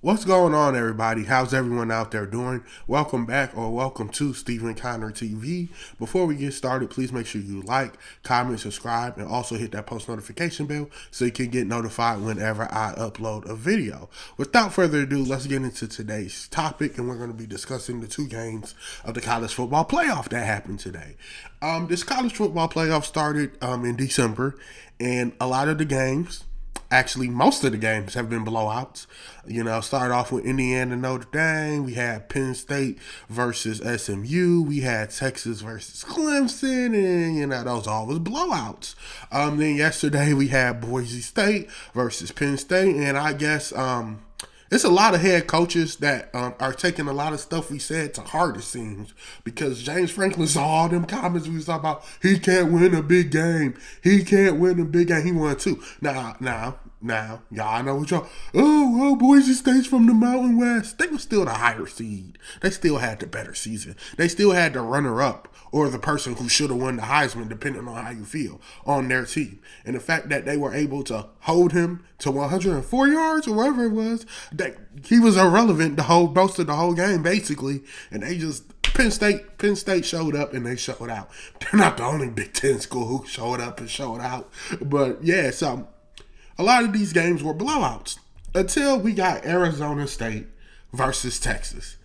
What's going on, everybody? How's everyone out there doing? Welcome back or welcome to Stephen Connor TV. Before we get started, please make sure you like, comment, subscribe, and also hit that post notification bell so you can get notified whenever I upload a video. Without further ado, let's get into today's topic, and we're going to be discussing the two games of the college football playoff that happened today. This college football playoff started in December, and a lot of the games, actually most of the games, have been blowouts. Started off with Indiana, Notre Dame. We had Penn State versus SMU. We had Texas versus Clemson, and those all was blowouts. Then yesterday we had Boise State versus Penn State, and I guess it's a lot of head coaches that are taking a lot of stuff we said to heart, it seems, because James Franklin saw all them comments we was talking about. He can't win a big game. He can't win a big game. He won two. Now, y'all know what y'all. Oh, Boise State's from the Mountain West. They were still the higher seed. They still had the better season. They still had the runner-up or the person who should have won the Heisman, depending on how you feel, on their team. And the fact that they were able to hold him to 104 yards or whatever it was, he was irrelevant most of the whole game, basically. And they just Penn State showed up and they showed out. They're not the only Big Ten school who showed up and showed out. But yeah, so a lot of these games were blowouts until we got Arizona State versus Texas.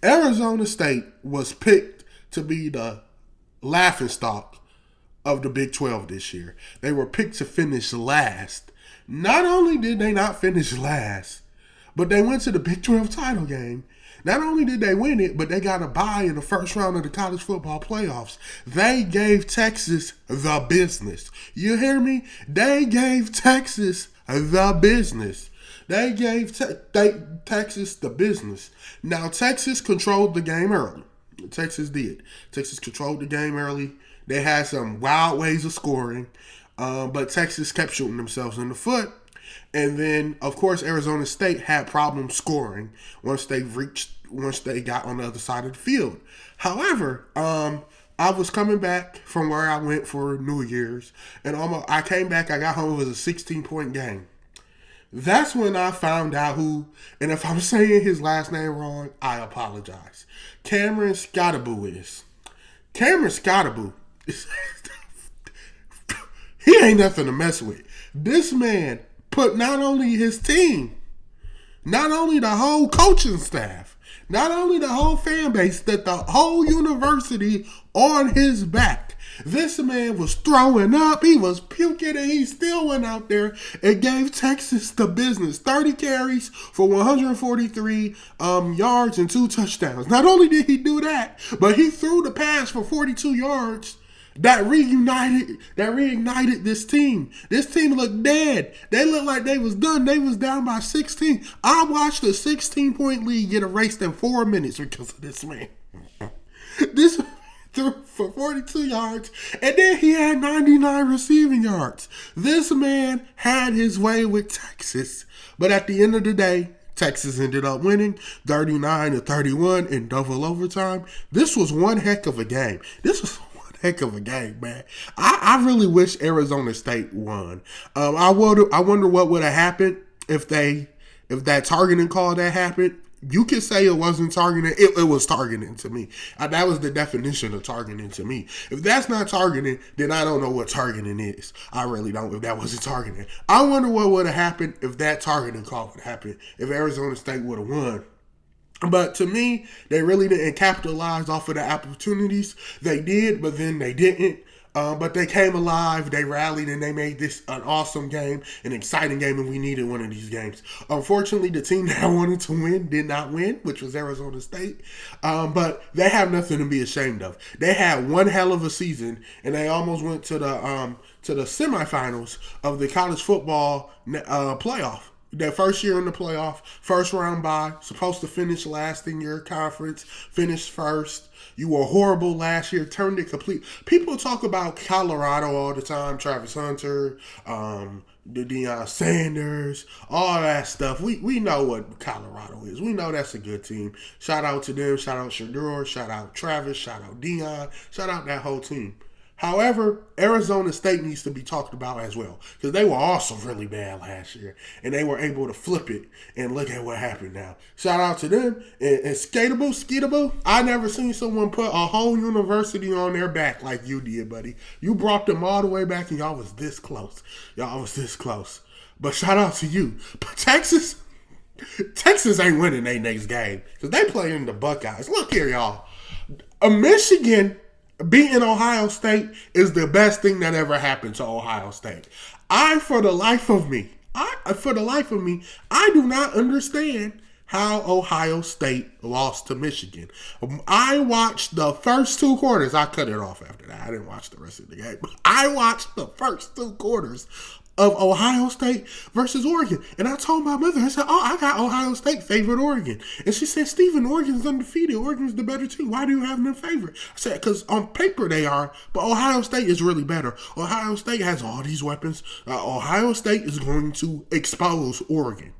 Arizona State was picked to be the laughingstock of the Big 12 this year. They were picked to finish last. Not only did they not finish last, but they went to the Big 12 title game. Not only did they win it, but they got a bye in the first round of the college football playoffs. They gave Texas the business. You hear me? They gave Texas the business. They gave Texas the business. Now, Texas controlled the game early. Texas did. Texas controlled the game early. They had some wild ways of scoring, but Texas kept shooting themselves in the foot. And then, of course, Arizona State had problems scoring once they got on the other side of the field. However, I was coming back from where I went for New Year's, and I came back. I got home. It was a 16-point game. That's when I found out who, and if I'm saying his last name wrong, I apologize. Cameron Scottaboo is. Cameron Scottaboo is he ain't nothing to mess with. This man put not only his team, not only the whole coaching staff, not only the whole fan base, that the whole university on his back. This man was throwing up, he was puking, and he still went out there and gave Texas the business. 30 carries for 143 yards and 2 touchdowns. Not only did he do that, but he threw the pass for 42 yards. That reignited this team. This team looked dead. They looked like they was done. They was down by 16. I watched a 16-point lead get erased in 4 minutes because of this man. This threw for 42 yards, and then he had 99 receiving yards. This man had his way with Texas. But at the end of the day, Texas ended up winning 39-31 in double overtime. This was one heck of a game. Heck of a game, man. I really wish Arizona State won. I wonder what would have happened if that targeting call that happened. You could say it wasn't targeting. It was targeting to me. That was the definition of targeting to me. If that's not targeting, then I don't know what targeting is. I really don't. If that wasn't targeting, I wonder what would have happened if that targeting call would happen. If Arizona State would have won. But to me, they really didn't capitalize off of the opportunities. They did, but then they didn't. But they came alive, they rallied, and they made this an awesome game, an exciting game, and we needed one of these games. Unfortunately, the team that wanted to win did not win, which was Arizona State. But they have nothing to be ashamed of. They had one hell of a season, and they almost went to the semifinals of the college football playoff. Their first year in the playoff, first round bye, supposed to finish last in your conference, finished first. You were horrible last year, turned it complete. People talk about Colorado all the time, Travis Hunter, the Deion Sanders, all that stuff. We know what Colorado is. We know that's a good team. Shout out to them. Shout out Shador. Shout out Travis. Shout out Deion. Shout out that whole team. However, Arizona State needs to be talked about as well because they were also really bad last year and they were able to flip it and look at what happened now. Shout out to them and Skeetable. I never seen someone put a whole university on their back like you did, buddy. You brought them all the way back and y'all was this close. But shout out to you. But Texas ain't winning their next game because they playing the Buckeyes. Look here, y'all. Michigan beating Ohio State is the best thing that ever happened to Ohio State. For the life of me, I do not understand how Ohio State lost to Michigan. I watched the first 2 quarters. I cut it off after that. I didn't watch the rest of the game. I watched the first 2 quarters of Ohio State versus Oregon. And I told my mother, I said, I got Ohio State favored Oregon. And she said, Steven, Oregon's undefeated. Oregon's the better team. Why do you have them favored? I said, because on paper they are, but Ohio State is really better. Ohio State has all these weapons. Ohio State is going to expose Oregon.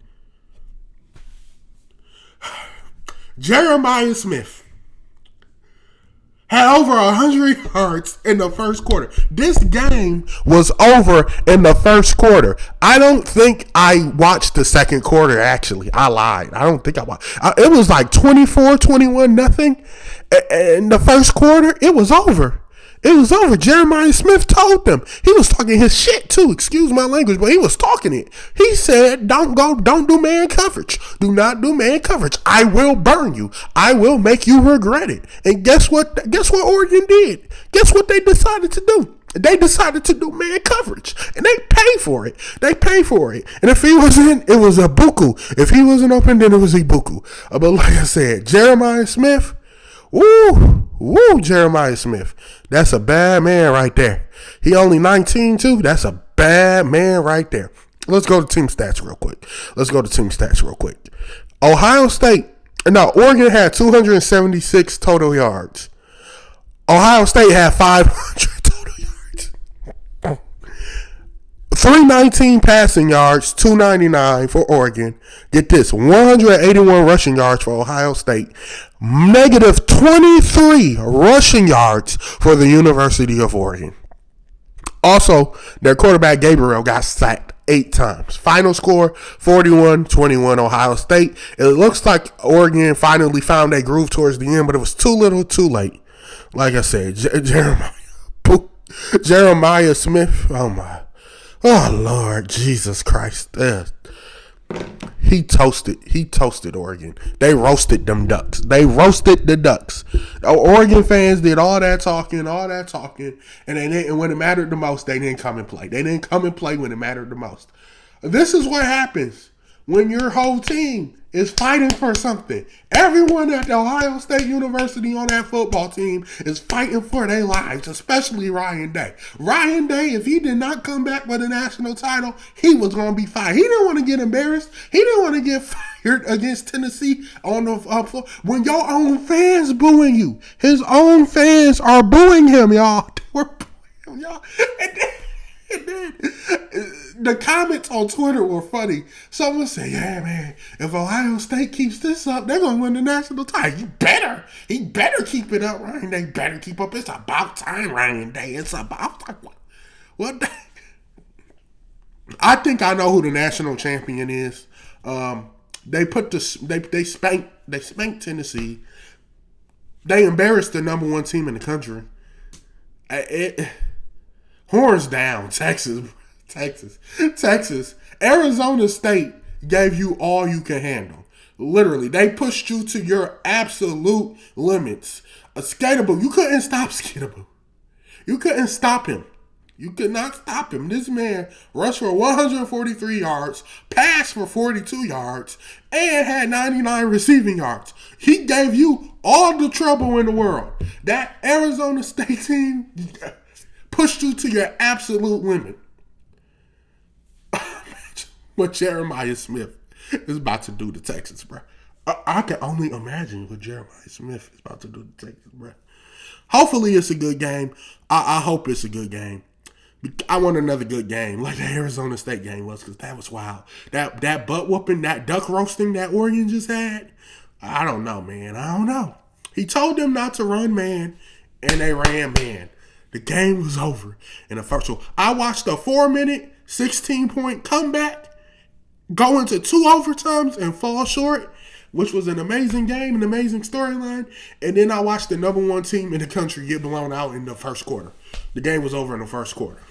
Jeremiah Smith had over 100 yards in the first quarter. This game was over in the first quarter. I don't think I watched the second quarter, actually. I lied. I don't think I watched. It was like 24-21, nothing. In the first quarter, it was over. Jeremiah Smith told them. He was talking his shit too. Excuse my language, but he was talking it. He said, don't do man coverage. Do not do man coverage. I will burn you. I will make you regret it. And guess what Oregon did? Guess what they decided to do? They decided to do man coverage. And they paid for it. And if he was in, it was a buku. If he wasn't open, then it was a buku. But like I said, Jeremiah Smith, Jeremiah Smith. That's a bad man right there. He only 19 too. That's a bad man right there. Let's go to team stats real quick. Oregon had 276 total yards. Ohio State had 500 total yards. 319 passing yards, 299 for Oregon. Get this, 181 rushing yards for Ohio State. Negative 23 rushing yards for the University of Oregon. Also, their quarterback Gabriel got sacked 8 times. Final score, 41-21 Ohio State. It looks like Oregon finally found a groove towards the end, but it was too little too late. Like I said, Jeremiah Smith, oh Lord Jesus Christ. He toasted Oregon. They roasted them ducks. They roasted the ducks. Oregon fans did all that talking, and when it mattered the most, they didn't come and play. When it mattered the most. This is what happens when your whole team is fighting for something. Everyone at the Ohio State University on that football team is fighting for their lives, especially Ryan Day. Ryan Day, if he did not come back with a national title, he was going to be fired. He didn't want to get embarrassed. He didn't want to get fired against Tennessee on the floor. When your own fans booing you, his own fans are booing him, y'all. They were booing him, y'all. And then the comments on Twitter were funny. Someone said, yeah, man, if Ohio State keeps this up, they're going to win the national title. He better keep it up, Ryan Day. Better keep up. It's about time, Ryan Day. It's about time. What the? I think I know who the national champion is. They spanked Tennessee. They embarrassed the number 1 team in the country. Horns down, Texas. Arizona State gave you all you can handle. Literally, they pushed you to your absolute limits. Skatable, you couldn't stop Skatable. You couldn't stop him. You could not stop him. This man rushed for 143 yards, passed for 42 yards, and had 99 receiving yards. He gave you all the trouble in the world. That Arizona State team pushed you to your absolute limit. What Jeremiah Smith is about to do to Texas, bro. I can only imagine what Jeremiah Smith is about to do to Texas, bro. Hopefully it's a good game. I hope it's a good game. I want another good game like the Arizona State game was, because that was wild. That butt whooping, that duck roasting that Oregon just had, I don't know, man. I don't know. He told them not to run man, and they ran man. The game was over in the first. So I watched a 4-minute, 16-point comeback, go into 2 overtimes and fall short, which was an amazing game, an amazing storyline. And then I watched the number 1 team in the country get blown out in the first quarter. The game was over in the first quarter.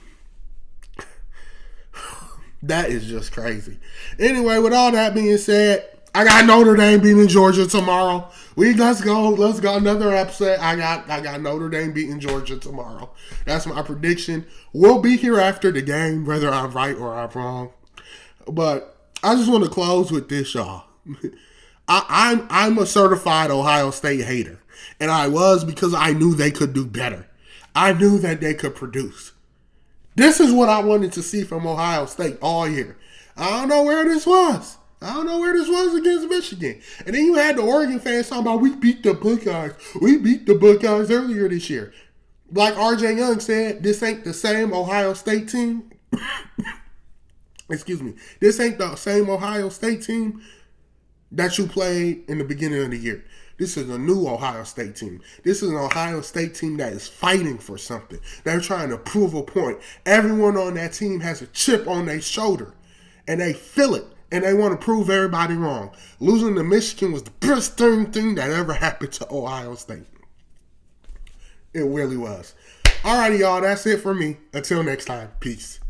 That is just crazy. Anyway, with all that being said, I got Notre Dame beating Georgia tomorrow. Let's go another upset. I got Notre Dame beating Georgia tomorrow. That's my prediction. We'll be here after the game, whether I'm right or I'm wrong. But I just want to close with this, y'all. I'm a certified Ohio State hater, and I was because I knew they could do better. I knew that they could produce. This is what I wanted to see from Ohio State all year. I don't know where this was. Against Michigan. And then you had the Oregon fans talking about, we beat the Buckeyes. We beat the Buckeyes earlier this year. Like RJ Young said, this ain't the same Ohio State team. Excuse me. This ain't the same Ohio State team that you played in the beginning of the year. This is a new Ohio State team. This is an Ohio State team that is fighting for something. They're trying to prove a point. Everyone on that team has a chip on their shoulder, and they feel it, and they want to prove everybody wrong. Losing to Michigan was the best thing that ever happened to Ohio State. It really was. Alrighty, y'all. That's it for me. Until next time. Peace.